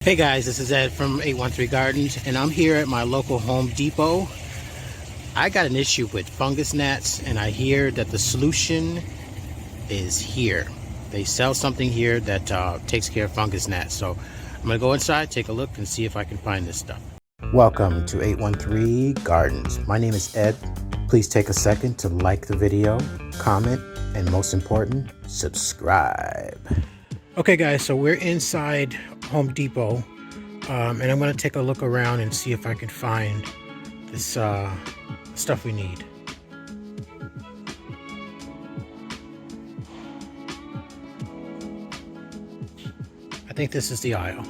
Hey guys, this is Ed from 813 Gardens, and I'm here at my local Home Depot. I got an issue with fungus gnats, and I hear that the solution is here. They sell something here that takes care of fungus gnats. So I'm gonna go inside, take a look, and see if I can find this stuff. Welcome to 813 Gardens. My name is Ed. Please take a second to like the video, comment, and most important, subscribe. Okay guys, so we're inside Home Depot, and I'm going to take a look around and see if I can find this stuff we need. I think this is the aisle.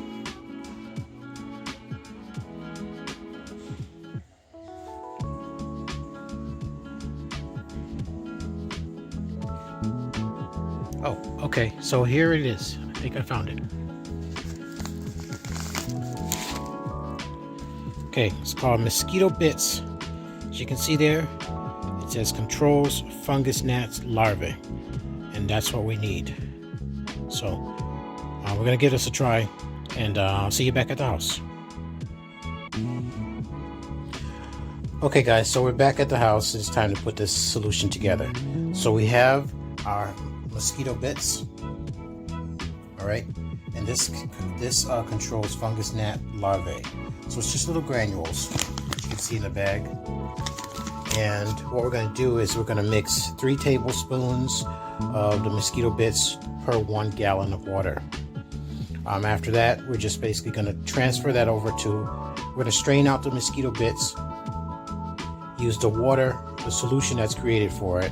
Oh, okay, so here it is. I think I found it. Okay, it's called Mosquito Bits. As you can see there, it says controls fungus gnats larvae, and that's what we need. So we're gonna give this a try, and I'll see you back at the house. Okay guys, so we're back at the house. It's time to put this solution together. So we have our Mosquito Bits, all right, and this controls fungus gnat larvae. So it's just little granules, as you can see in the bag. And what we're going to do is we're going to mix 3 tablespoons of the Mosquito Bits per 1 gallon of water. After that, we're just basically going to transfer that over to, we're going to strain out the Mosquito Bits, use the water, the solution that's created for it.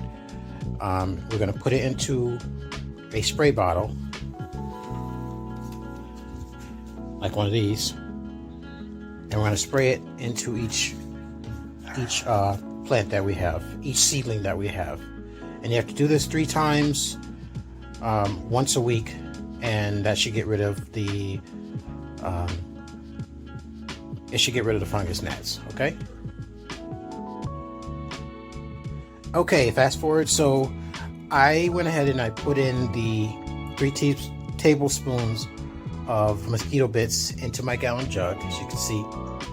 We're going to put it into a spray bottle, like one of these, and we're going to spray it into each plant that we have, each seedling that we have. And you have to do this 3 times, once a week, and that should get rid of the fungus gnats. Okay, fast forward. So I went ahead and I put in the 3 tablespoons of Mosquito Bits into my gallon jug. As you can see,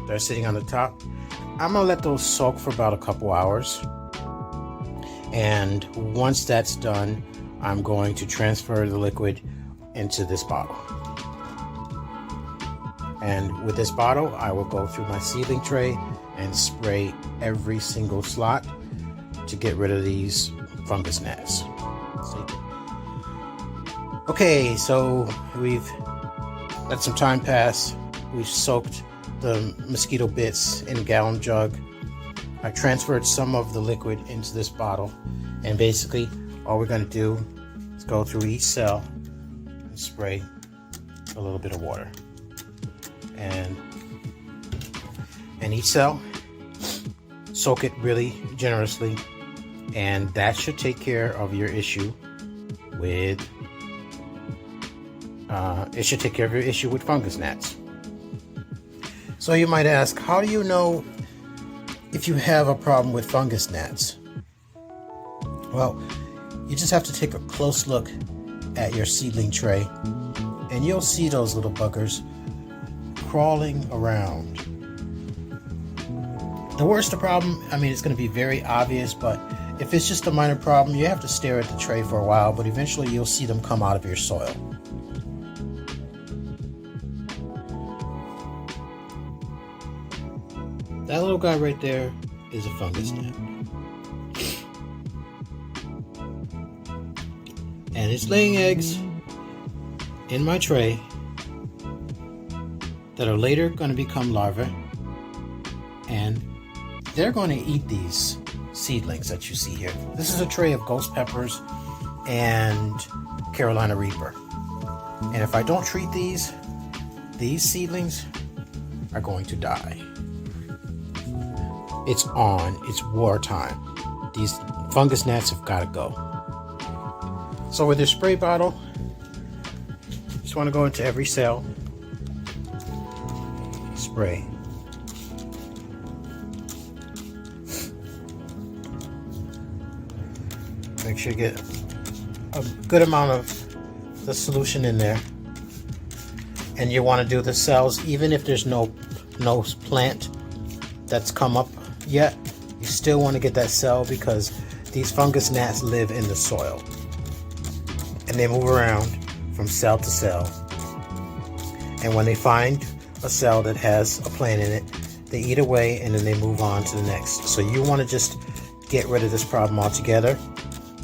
they're sitting on the top. I'm gonna let those soak for about a couple hours, and once that's done, I'm going to transfer the liquid into this bottle. And with this bottle, I will go through my seedling tray and spray every single slot to get rid of these fungus gnats. Okay, so we've let some time pass. We've soaked the Mosquito Bits in a gallon jug. I transferred some of the liquid into this bottle, and basically all we're going to do is go through each cell and spray a little bit of water, and each cell, soak it really generously, and that should take care of your issue with fungus gnats. So you might ask, how do you know if you have a problem with fungus gnats? Well, you just have to take a close look at your seedling tray, and you'll see those little buggers crawling around. The worst the problem, I mean, it's going to be very obvious, but if it's just a minor problem, you have to stare at the tray for a while, but eventually you'll see them come out of your soil. That little guy right there is a fungus gnat. And it's laying eggs in my tray that are later going to become larvae, and they're going to eat these seedlings that you see here. This is a tray of ghost peppers and Carolina Reaper. And if I don't treat these seedlings are going to die. It's on. It's wartime. These fungus gnats have got to go. So with this spray bottle, you just want to go into every cell, spray. Make sure you get a good amount of the solution in there. and you want to do the cells, even if there's no plant that's come up yet, you still want to get that cell, because these fungus gnats live in the soil and they move around from cell to cell, and when they find a cell that has a plant in it, they eat away and then they move on to the next. So you want to just get rid of this problem altogether.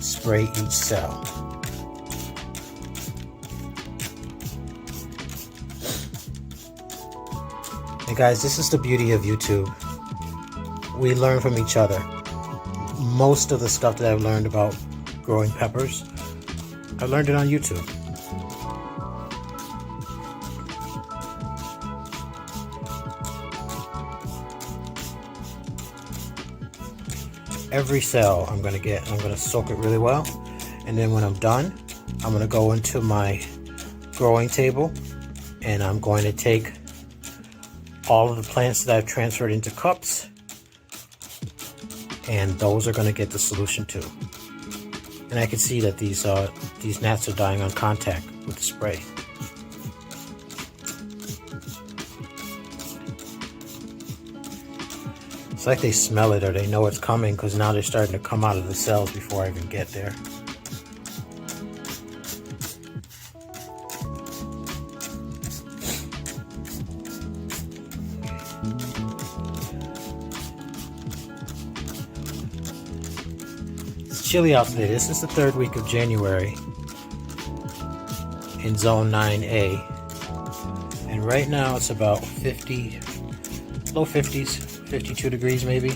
Spray each cell. And guys, this is the beauty of YouTube. We learn from each other. Most of the stuff that I've learned about growing peppers, I learned it on YouTube. Every cell I'm going to soak it really well, and then when I'm done, I'm going to go into my growing table and I'm going to take all of the plants that I've transferred into cups, and those are going to get the solution too. And I can see that these gnats are dying on contact with the spray. It's like they smell it, or they know it's coming, because now they're starting to come out of the cells before I even get there. It's chilly out today. This is the 3rd week of January in zone 9A. And right now it's about 50, low 50s. 52 degrees maybe,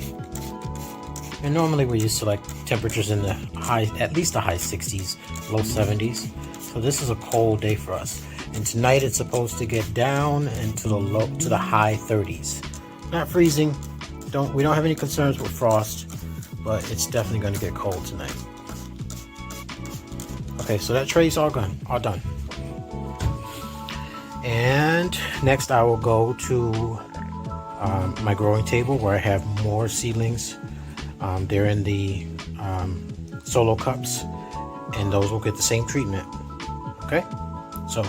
and normally we're used to like temperatures in the high, at least the high 60s, low 70s. So this is a cold day for us, and tonight it's supposed to get down into the high 30s. Not freezing. We don't have any concerns with frost, but it's definitely going to get cold tonight. Okay, so that tray's all done. And next I will go to my growing table, where I have more seedlings. They're in the solo cups, and those will get the same treatment. Okay, so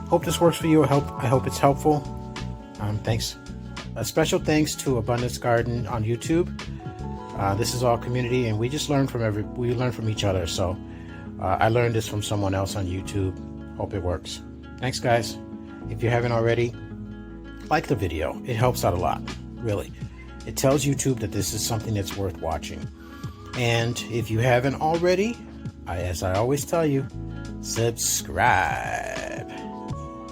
hope this works for you. I hope it's helpful. Thanks. A special thanks to Abundance Garden on YouTube. This is all community, and we just learn from each other. So I learned this from someone else on YouTube. Hope it works. Thanks, guys. If you haven't already, like the video. It helps out a lot, really. It tells YouTube that this is something that's worth watching. And if you haven't already, as I always tell you, subscribe.